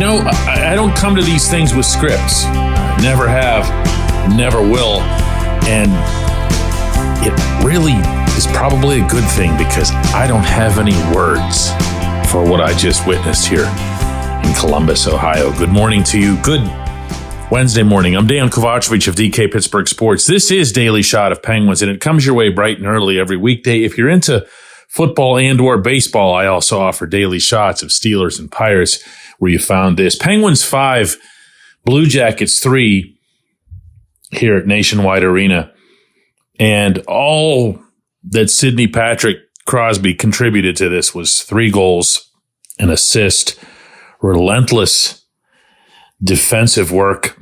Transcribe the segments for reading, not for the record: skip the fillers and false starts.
I don't come to these things with scripts. Never have, never will. And it really is probably a good thing because I don't have any words for what I just witnessed here in Columbus, Ohio. Good morning to you. Good Wednesday morning. I'm Dejan Kovacevic of DK Pittsburgh Sports. This is Daily Shot of Penguins, and it comes your way bright and early every weekday. If you're into football and or baseball, I also offer daily shots of Steelers and Pirates where you found this. Penguins 5, Blue Jackets 3 here at Nationwide Arena. And all that Sidney Crosby contributed to this was 3 goals, an assist, relentless defensive work,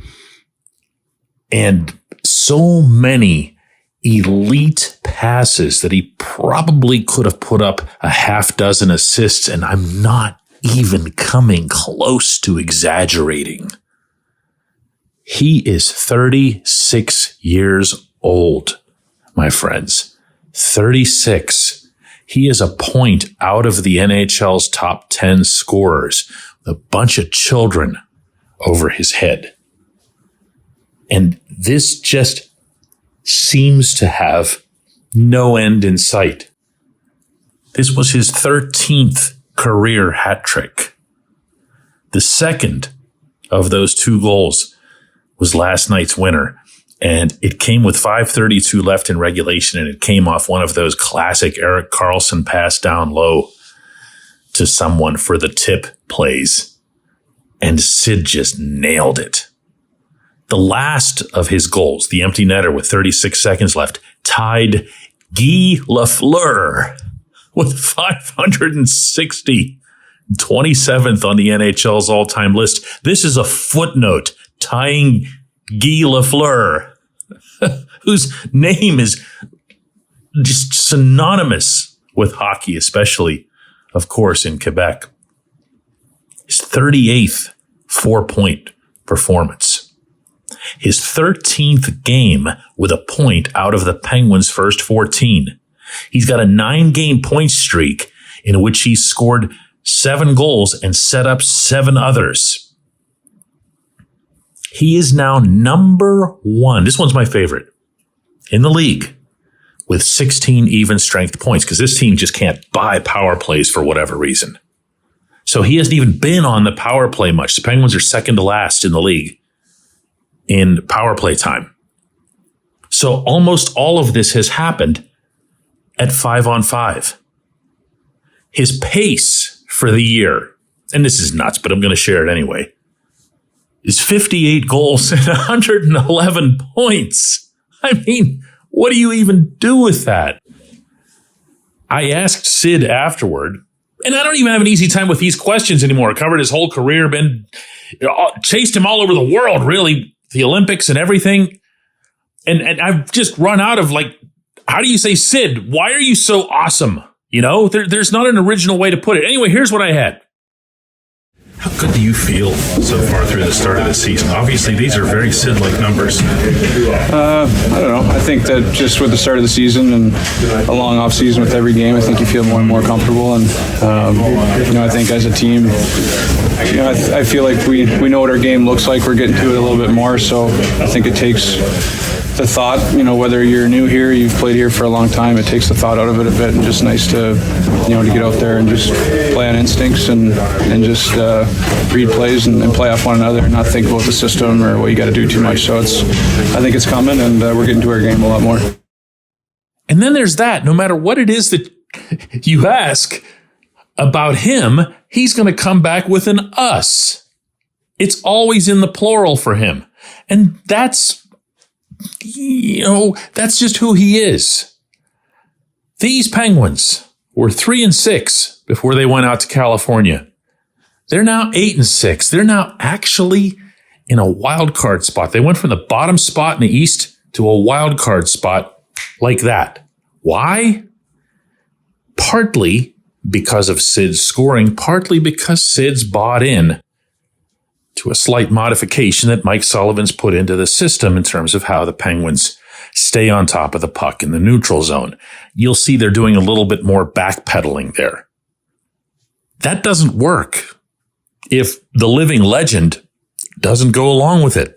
and so many elite passes that he probably could have put up a half dozen assists, and I'm not even coming close to exaggerating. He is 36 years old, my friends. 36. He is a point out of the NHL's top 10 scorers, with a bunch of children over his head. And this just seems to have no end in sight. This was his 13th career hat trick. The second of those 2 goals was last night's winner, and it came with 5:32 left in regulation, and it came off one of those classic Erik Karlsson pass down low to someone for the tip plays. And Sid just nailed it. The last of his goals, the empty netter with 36 seconds left, tied Guy Lafleur with 560, 27th on the NHL's all-time list. This is a footnote tying Guy Lafleur, whose name is just synonymous with hockey, especially, of course, in Quebec. His 38th 4-point performance. His 13th game with a point out of the Penguins' first 14. He's got a 9-game point streak in which he scored 7 goals and set up 7 others. He is now number 1. This one's my favorite in the league with 16 even strength points because this team just can't buy power plays for whatever reason. So he hasn't even been on the power play much. The Penguins are second to last in the league in power play time. So almost all of this has happened at 5-on-5. His pace for the year, and this is nuts, but I'm going to share it anyway, is 58 goals and 111 points. I mean, what do you even do with that? I asked Sid afterward, and I don't even have an easy time with these questions anymore. I covered his whole career, chased him all over the world, really, the Olympics and everything. And I've just run out of how do you say, Sid, why are you so awesome? There's not an original way to put it. Anyway, here's what I had. How good do you feel so far through the start of the season? Obviously, these are very Sid-like numbers. I don't know. I think that just with the start of the season and a long off season with every game, I think you feel more and more comfortable. And I think as a team, I feel like we know what our game looks like. We're getting to it a little bit more. So I think it takes the thought, whether you're new here, you've played here for a long time, it takes the thought out of it a bit, and just nice to, to get out there and just play on instincts and just read plays and play off one another and not think about the system or what you got to do too much. So I think it's coming, and we're getting to our game a lot more. And then there's that. No matter what it is that you ask about him, he's going to come back with an us. It's always in the plural for him. And that's just who he is. These Penguins were 3-6 before they went out to California. They're now 8-6. They're now actually in a wild card spot. They went from the bottom spot in the East to a wild card spot like that. Why? Partly because of Sid's scoring, partly because Sid's bought in to a slight modification that Mike Sullivan's put into the system in terms of how the Penguins stay on top of the puck in the neutral zone. You'll see they're doing a little bit more backpedaling there. That doesn't work if the living legend doesn't go along with it.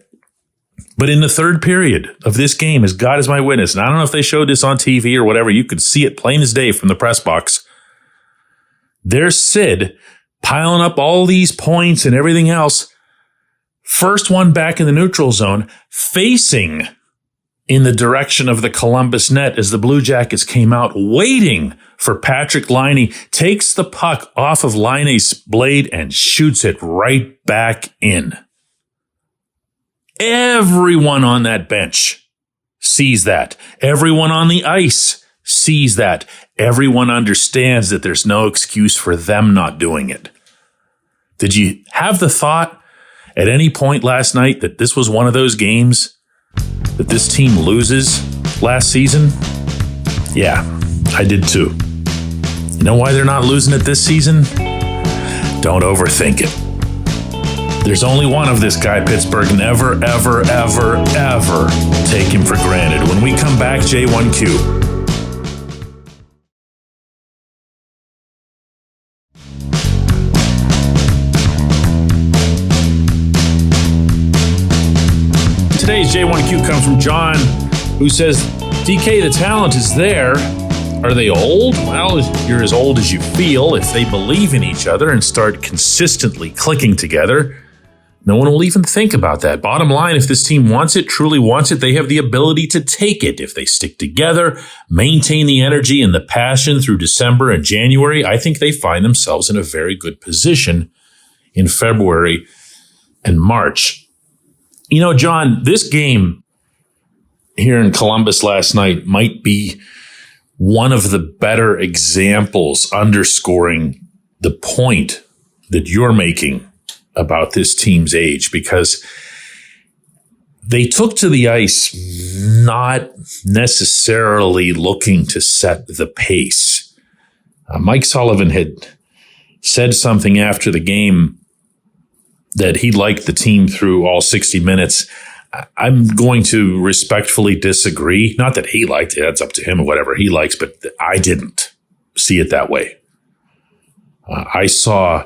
But in the third period of this game, as God is my witness, and I don't know if they showed this on TV or whatever, you could see it plain as day from the press box. There's Sid piling up all these points and everything else. First one back in the neutral zone, facing in the direction of the Columbus net as the Blue Jackets came out, waiting for Patrick Laine, takes the puck off of Laine's blade and shoots it right back in. Everyone on that bench sees that. Everyone on the ice sees that. Everyone understands that there's no excuse for them not doing it. Did you have the thought at any point last night that this was one of those games that this team loses last season? Yeah, I did too. You know why they're not losing it this season? Don't overthink it. There's only one of this guy, Pittsburgh. Never, ever, ever, ever take him for granted. When we come back, J1Q. Today's J1Q comes from John, who says, DK, the talent is there. Are they old? Well, you're as old as you feel. If they believe in each other and start consistently clicking together, no one will even think about that. Bottom line, if this team wants it, truly wants it, they have the ability to take it. If they stick together, maintain the energy and the passion through December and January, I think they find themselves in a very good position in February and March. You know, John, this game here in Columbus last night might be one of the better examples underscoring the point that you're making about this team's age, because they took to the ice not necessarily looking to set the pace. Mike Sullivan had said something after the game that he liked the team through all 60 minutes. I'm going to respectfully disagree. Not that he liked it. That's up to him or whatever he likes, but I didn't see it that way. I saw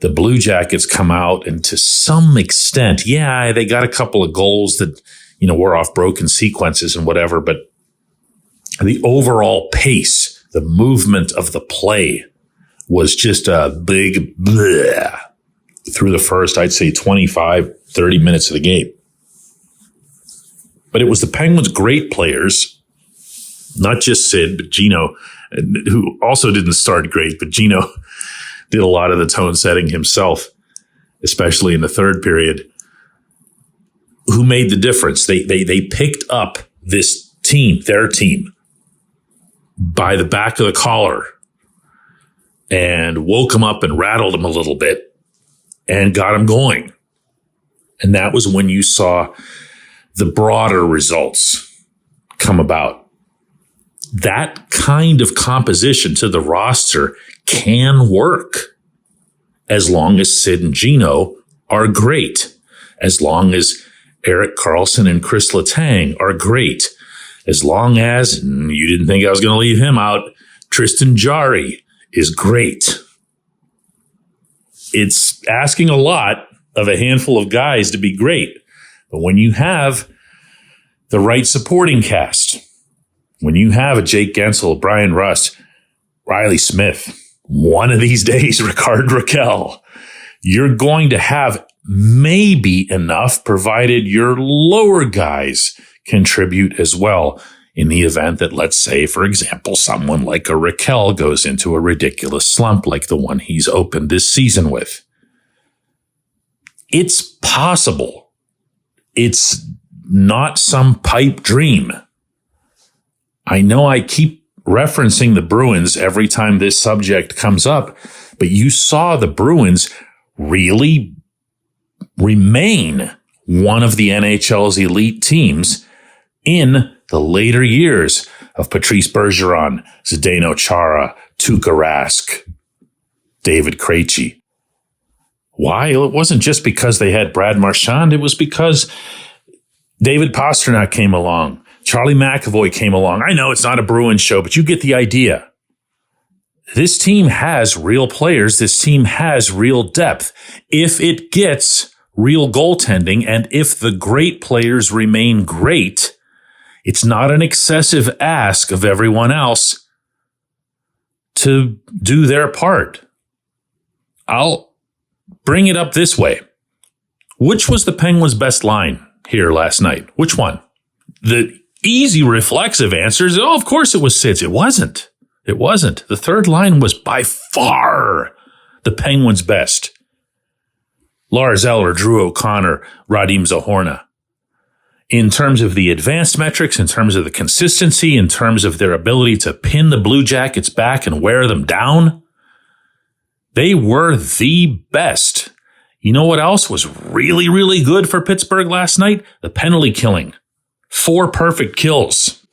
the Blue Jackets come out, and to some extent, yeah, they got a couple of goals that, were off broken sequences and whatever, but the overall pace, the movement of the play was just a big bleh through the first, I'd say 25, 30 minutes of the game. But it was the Penguins' great players, not just Sid, but Gino, who also didn't start great, but Gino did a lot of the tone setting himself, especially in the third period, who made the difference. They picked up this team, their team, by the back of the collar and woke them up and rattled them a little bit and got them going. And that was when you saw the broader results come about. That kind of composition to the roster can work as long as Sid and Gino are great, as long as Erik Karlsson and Chris Letang are great, as long as, you didn't think I was going to leave him out, Tristan Jarry is great. It's asking a lot of a handful of guys to be great. But when you have the right supporting cast, when you have a Jake Gensel, Brian Rust, Riley Smith, one of these days, Ricard Raquel, you're going to have maybe enough, provided your lower guys contribute as well, in the event that, let's say, for example, someone like a Raquel goes into a ridiculous slump like the one he's opened this season with. It's possible. It's not some pipe dream. I know I keep referencing the Bruins every time this subject comes up, but you saw the Bruins really remain one of the NHL's elite teams in the later years of Patrice Bergeron, Zdeno Chara, Tuukka Rask, David Krejci. Why? It wasn't just because they had Brad Marchand. It was because David Pastrnak came along. Charlie McAvoy came along. I know it's not a Bruins show, but you get the idea. this team has real players. This team has real depth. If it gets real goaltending and if the great players remain great, it's not an excessive ask of everyone else to do their part. I'll bring it up this way. Which was the Penguins' best line here last night? Which one? The easy reflexive answer is, of course it was Sid's. It wasn't. It wasn't. The third line was by far the Penguins' best. Lars Eller, Drew O'Connor, Radim Zohorna. In terms of the advanced metrics, in terms of the consistency, in terms of their ability to pin the Blue Jackets back and wear them down, they were the best. You know what else was really, really good for Pittsburgh last night? The penalty killing. 4 perfect kills.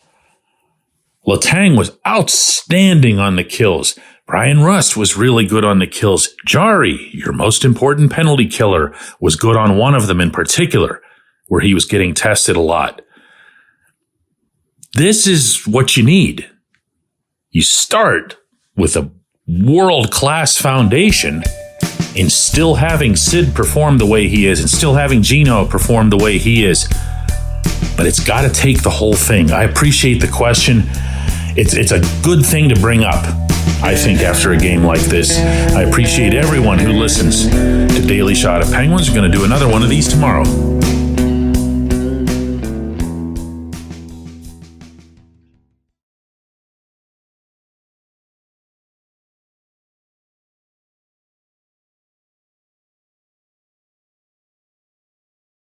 Letang was outstanding on the kills. Brian Rust was really good on the kills. Jari, your most important penalty killer, was good on one of them in particular, where he was getting tested a lot. This is what you need. You start with a world-class foundation in still having Sid perform the way he is and still having Gino perform the way he is. But it's got to take the whole thing. I appreciate the question. It's a good thing to bring up, I think, after a game like this. I appreciate everyone who listens to Daily Shot of Penguins. We're going to do another one of these tomorrow.